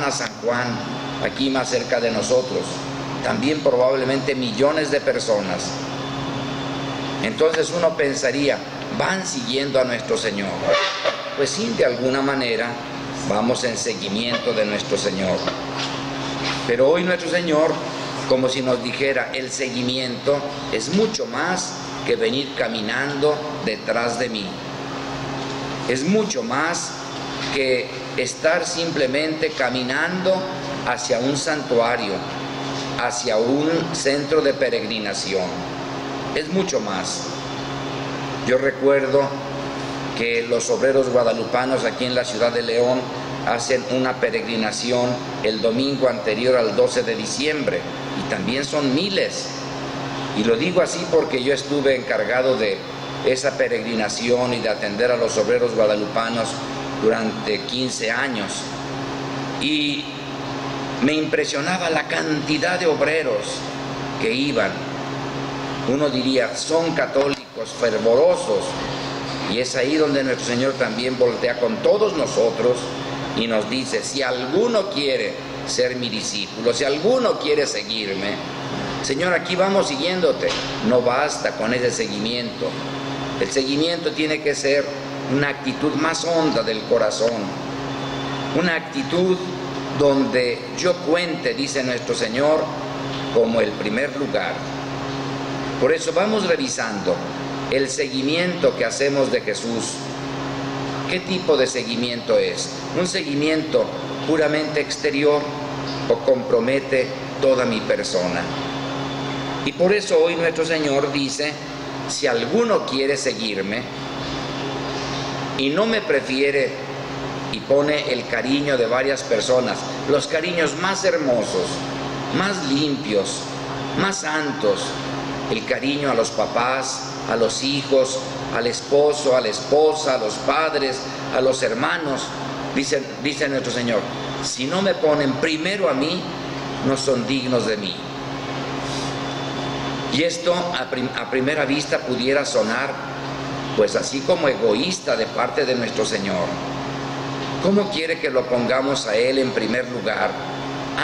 a San Juan, aquí más cerca de nosotros, también probablemente millones de personas. Entonces uno pensaría, van siguiendo a nuestro Señor. Pues sí, de alguna manera vamos en seguimiento de nuestro Señor. Pero hoy nuestro Señor, como si nos dijera, el seguimiento es mucho más que venir caminando detrás de mí. Es mucho más que estar simplemente caminando hacia un santuario, hacia un centro de peregrinación. Es mucho más. Yo recuerdo que los obreros guadalupanos aquí en la ciudad de León hacen una peregrinación el domingo anterior al 12 de diciembre y también son miles. Y lo digo así porque yo estuve encargado de esa peregrinación y de atender a los obreros guadalupanos durante 15 años. Y me impresionaba la cantidad de obreros que iban. Uno diría, son católicos fervorosos. Y es ahí donde nuestro Señor también voltea con todos nosotros y nos dice, si alguno quiere ser mi discípulo, si alguno quiere seguirme, Señor, aquí vamos siguiéndote. No basta con ese seguimiento. El seguimiento tiene que ser una actitud más honda del corazón, una actitud donde yo cuente, dice nuestro Señor, como el primer lugar. Por eso vamos revisando el seguimiento que hacemos de Jesús. ¿Qué tipo de seguimiento es? ¿Un seguimiento puramente exterior o compromete toda mi persona? Y por eso hoy nuestro Señor dice, si alguno quiere seguirme y no me prefiere, y pone el cariño de varias personas, los cariños más hermosos, más limpios, más santos, el cariño a los papás, a los hijos, al esposo, a la esposa, a los padres, a los hermanos. Dice nuestro Señor, si no me ponen primero a mí, no son dignos de mí. Y esto a primera vista pudiera sonar pues así como egoísta de parte de nuestro Señor. ¿Cómo quiere que lo pongamos a Él en primer lugar,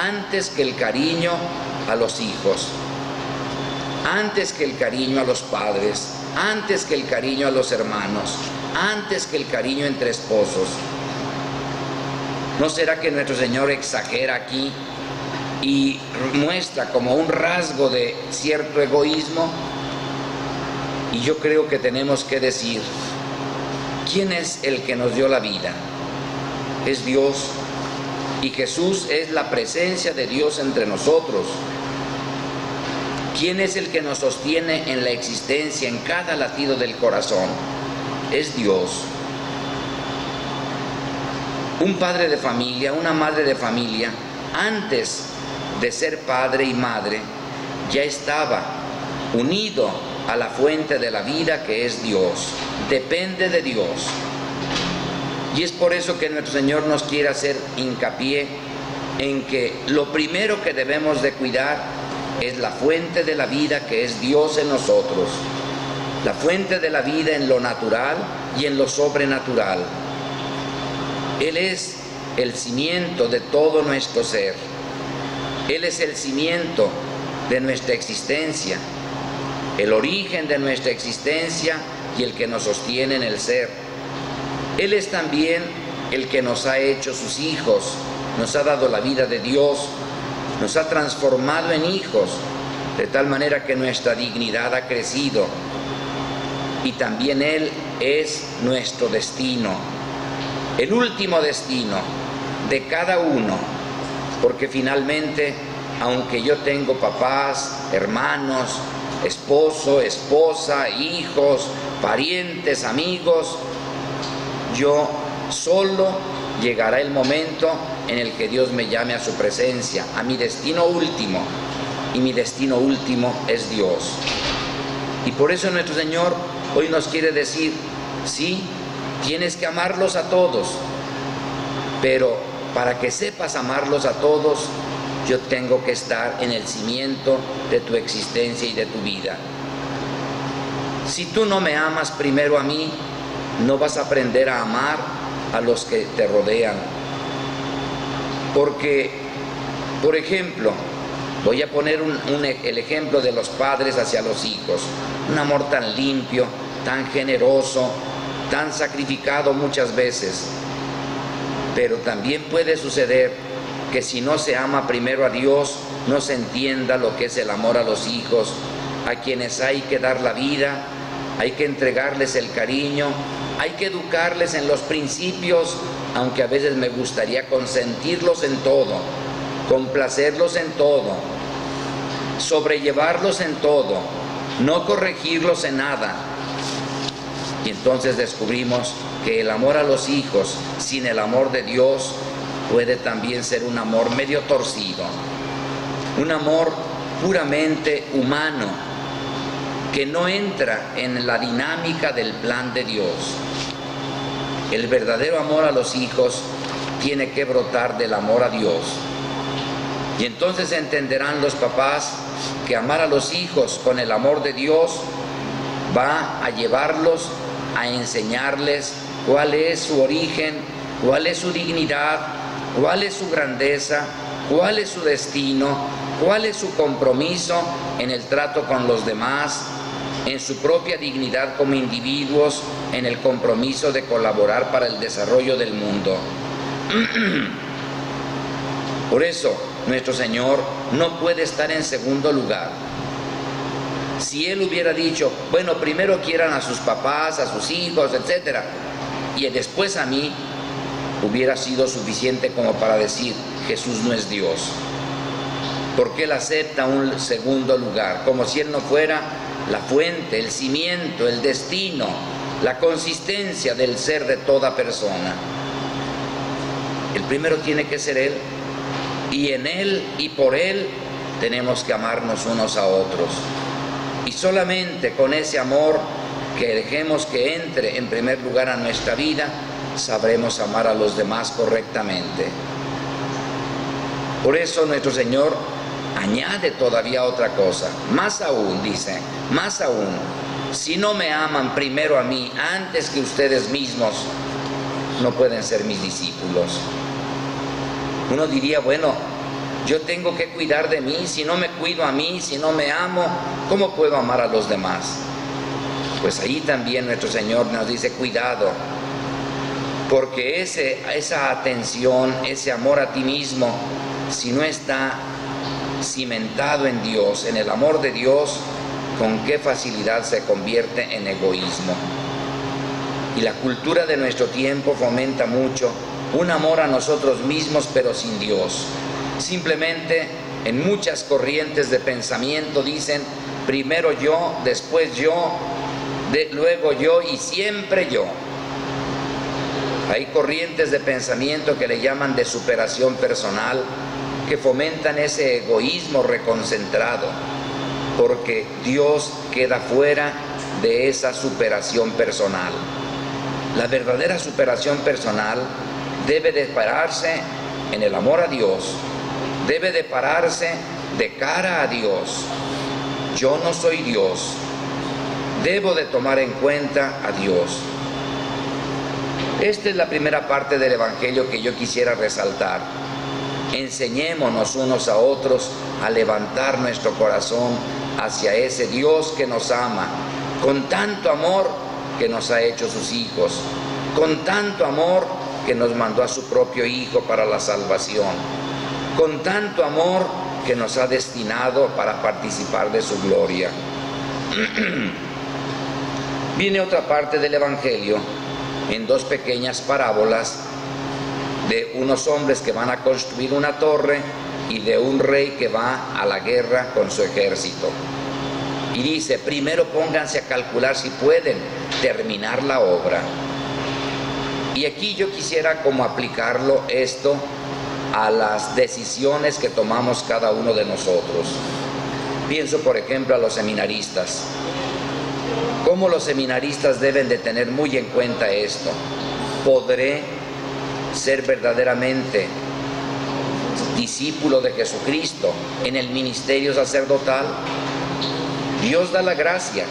antes que el cariño a los hijos, antes que el cariño a los padres, antes que el cariño a los hermanos, antes que el cariño entre esposos? ¿No será que nuestro Señor exagera aquí y muestra como un rasgo de cierto egoísmo? Y yo creo que tenemos que decir, ¿quién es el que nos dio la vida? Es Dios, y Jesús es la presencia de Dios entre nosotros. ¿Quién es el que nos sostiene en la existencia, en cada latido del corazón? Es Dios. Un padre de familia, una madre de familia, antes de ser padre y madre, ya estaba unido a la fuente de la vida que es Dios. Depende de Dios. Y es por eso que nuestro Señor nos quiere hacer hincapié en que lo primero que debemos de cuidar es la fuente de la vida que es Dios en nosotros. La fuente de la vida en lo natural y en lo sobrenatural. Él es el cimiento de todo nuestro ser. Él es el cimiento de nuestra existencia, el origen de nuestra existencia y el que nos sostiene en el ser. Él es también el que nos ha hecho sus hijos, nos ha dado la vida de Dios, nos ha transformado en hijos, de tal manera que nuestra dignidad ha crecido. Y también Él es nuestro destino, el último destino de cada uno, porque finalmente, aunque yo tengo papás, hermanos, esposo, esposa, hijos, parientes, amigos, yo solo llegará el momento en el que Dios me llame a su presencia, a mi destino último, y mi destino último es Dios. Y por eso nuestro Señor hoy nos quiere decir, sí, tienes que amarlos a todos, pero para que sepas amarlos a todos, yo tengo que estar en el cimiento de tu existencia y de tu vida. Si tú no me amas primero a mí, no vas a aprender a amar a los que te rodean. Porque, por ejemplo, voy a poner el ejemplo de los padres hacia los hijos. Un amor tan limpio, tan generoso, tan sacrificado muchas veces. Pero también puede suceder que si no se ama primero a Dios, no se entienda lo que es el amor a los hijos, a quienes hay que dar la vida, hay que entregarles el cariño, hay que educarles en los principios, aunque a veces me gustaría consentirlos en todo, complacerlos en todo, sobrellevarlos en todo, no corregirlos en nada. Y entonces descubrimos que el amor a los hijos sin el amor de Dios puede también ser un amor medio torcido, un amor puramente humano que no entra en la dinámica del plan de Dios. El verdadero amor a los hijos tiene que brotar del amor a Dios. Y entonces entenderán los papás que amar a los hijos con el amor de Dios va a llevarlos a enseñarles cuál es su origen, cuál es su dignidad, cuál es su grandeza, cuál es su destino, cuál es su compromiso en el trato con los demás, en su propia dignidad como individuos, en el compromiso de colaborar para el desarrollo del mundo. Por eso, nuestro Señor no puede estar en segundo lugar. Si Él hubiera dicho, bueno, primero quieran a sus papás, a sus hijos, etc., y después a mí, hubiera sido suficiente como para decir, Jesús no es Dios. Porque Él acepta un segundo lugar, como si Él no fuera la fuente, el cimiento, el destino, la consistencia del ser de toda persona. El primero tiene que ser Él, y en Él y por Él tenemos que amarnos unos a otros. Y solamente con ese amor que dejemos que entre en primer lugar a nuestra vida, sabremos amar a los demás correctamente. Por eso nuestro Señor añade todavía otra cosa. Más aún, dice, más aún, si no me aman primero a mí, antes que ustedes mismos, no pueden ser mis discípulos. Uno diría, bueno, yo tengo que cuidar de mí, si no me cuido a mí, si no me amo, ¿cómo puedo amar a los demás? Pues ahí también nuestro Señor nos dice, cuidado, porque esa atención, ese amor a ti mismo, si no está cimentado en Dios, en el amor de Dios, con qué facilidad se convierte en egoísmo. Y la cultura de nuestro tiempo fomenta mucho un amor a nosotros mismos, pero sin Dios. Simplemente en muchas corrientes de pensamiento dicen, primero yo, después yo, luego yo y siempre yo. Hay corrientes de pensamiento que le llaman de superación personal, que fomentan ese egoísmo reconcentrado, porque Dios queda fuera de esa superación personal. La verdadera superación personal debe de pararse en el amor a Dios, debe de pararse de cara a Dios. Yo no soy Dios, debo de tomar en cuenta a Dios. Esta es la primera parte del Evangelio que yo quisiera resaltar. Enseñémonos unos a otros a levantar nuestro corazón hacia ese Dios que nos ama, con tanto amor que nos ha hecho sus hijos, con tanto amor que nos mandó a su propio Hijo para la salvación, con tanto amor que nos ha destinado para participar de su gloria. Viene otra parte del Evangelio en dos pequeñas parábolas de unos hombres que van a construir una torre y de un rey que va a la guerra con su ejército. Y dice, primero pónganse a calcular si pueden terminar la obra. Y aquí yo quisiera como aplicarlo esto a las decisiones que tomamos cada uno de nosotros. Pienso, por ejemplo, a los seminaristas. ¿Cómo los seminaristas deben de tener muy en cuenta esto? ¿Podré ser verdaderamente discípulo de Jesucristo en el ministerio sacerdotal? Dios da la gracia,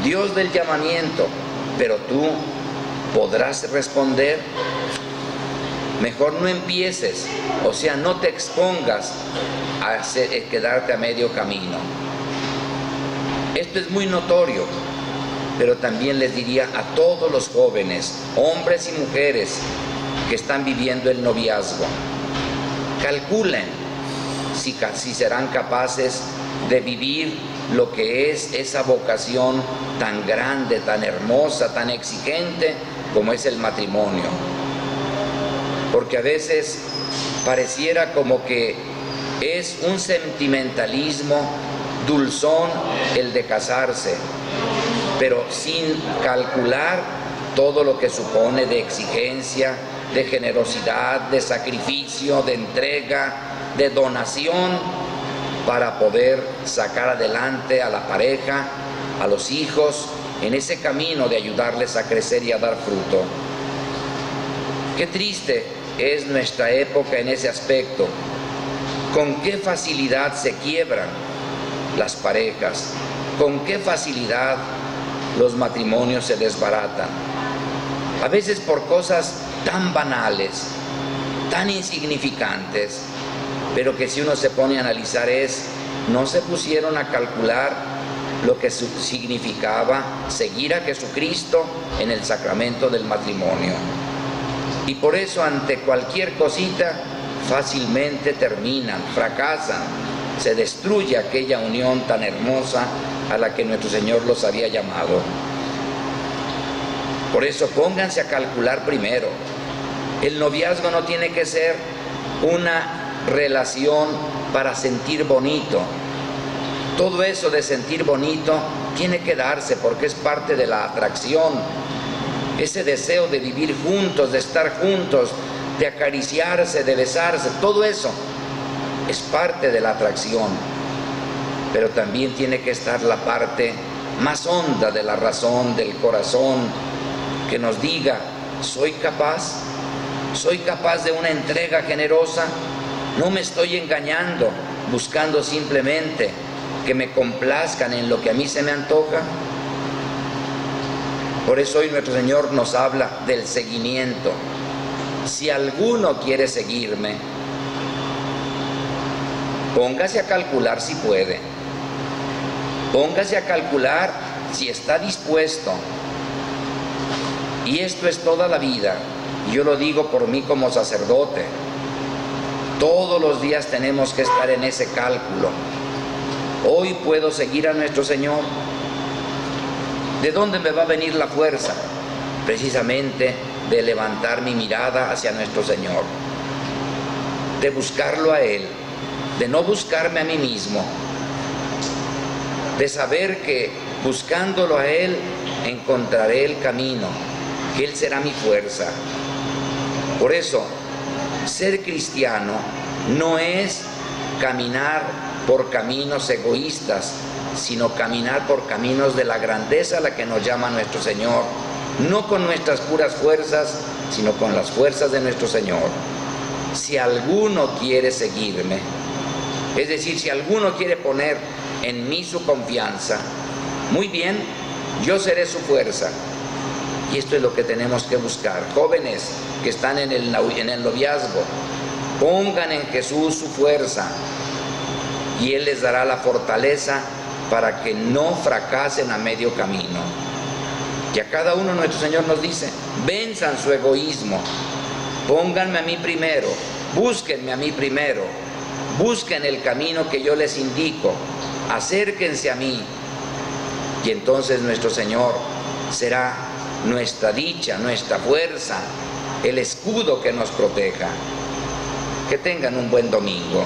Dios da el llamamiento, pero tú podrás responder. mejor no empieces, o sea, no te expongas a quedarte a medio camino. Esto es muy notorio, pero también les diría a todos los jóvenes, hombres y mujeres que están viviendo el noviazgo, calculen si serán capaces de vivir lo que es esa vocación tan grande, tan hermosa, tan exigente como es el matrimonio. Porque a veces pareciera como que es un sentimentalismo dulzón el de casarse, pero sin calcular todo lo que supone de exigencia, de generosidad, de sacrificio, de entrega, de donación, para poder sacar adelante a la pareja, a los hijos, en ese camino de ayudarles a crecer y a dar fruto. Qué triste es nuestra época en ese aspecto. Con qué facilidad se quiebran las parejas, con qué facilidad los matrimonios se desbaratan. A veces por cosas tan banales, tan insignificantes, pero que si uno se pone a analizar no se pusieron a calcular lo que significaba seguir a Jesucristo en el sacramento del matrimonio. Y por eso ante cualquier cosita fácilmente terminan, fracasan, se destruye aquella unión tan hermosa a la que nuestro Señor los había llamado. Por eso pónganse a calcular primero. El noviazgo no tiene que ser una relación para sentir bonito. Todo eso de sentir bonito tiene que darse porque es parte de la atracción. Ese deseo de vivir juntos, de estar juntos, de acariciarse, de besarse, todo eso es parte de la atracción. Pero también tiene que estar la parte más honda de la razón, del corazón, que nos diga, ¿soy capaz de una entrega generosa? No me estoy engañando, buscando simplemente que me complazcan en lo que a mí se me antoja. Por eso hoy nuestro Señor nos habla del seguimiento. Si alguno quiere seguirme, póngase a calcular si puede. Póngase a calcular si está dispuesto. Y esto es toda la vida. Yo lo digo por mí como sacerdote. Todos los días tenemos que estar en ese cálculo. Hoy puedo seguir a nuestro Señor. ¿De dónde me va a venir la fuerza? Precisamente de levantar mi mirada hacia nuestro Señor, de buscarlo a Él, de no buscarme a mí mismo, de saber que buscándolo a Él encontraré el camino, que Él será mi fuerza. Por eso, ser cristiano no es caminar por caminos egoístas, sino caminar por caminos de la grandeza a la que nos llama nuestro Señor, no con nuestras puras fuerzas, sino con las fuerzas de nuestro Señor. Si alguno quiere seguirme, es decir, si alguno quiere poner en mí su confianza, muy bien, yo seré su fuerza. Y esto es lo que tenemos que buscar. Jóvenes que están en el noviazgo, pongan en Jesús su fuerza y Él les dará la fortaleza para que no fracasen a medio camino. Y a cada uno nuestro Señor nos dice, venzan su egoísmo, pónganme a mí primero, búsquenme a mí primero, busquen el camino que yo les indico, acérquense a mí. Y entonces nuestro Señor será nuestra dicha, nuestra fuerza, el escudo que nos proteja. Que tengan un buen domingo.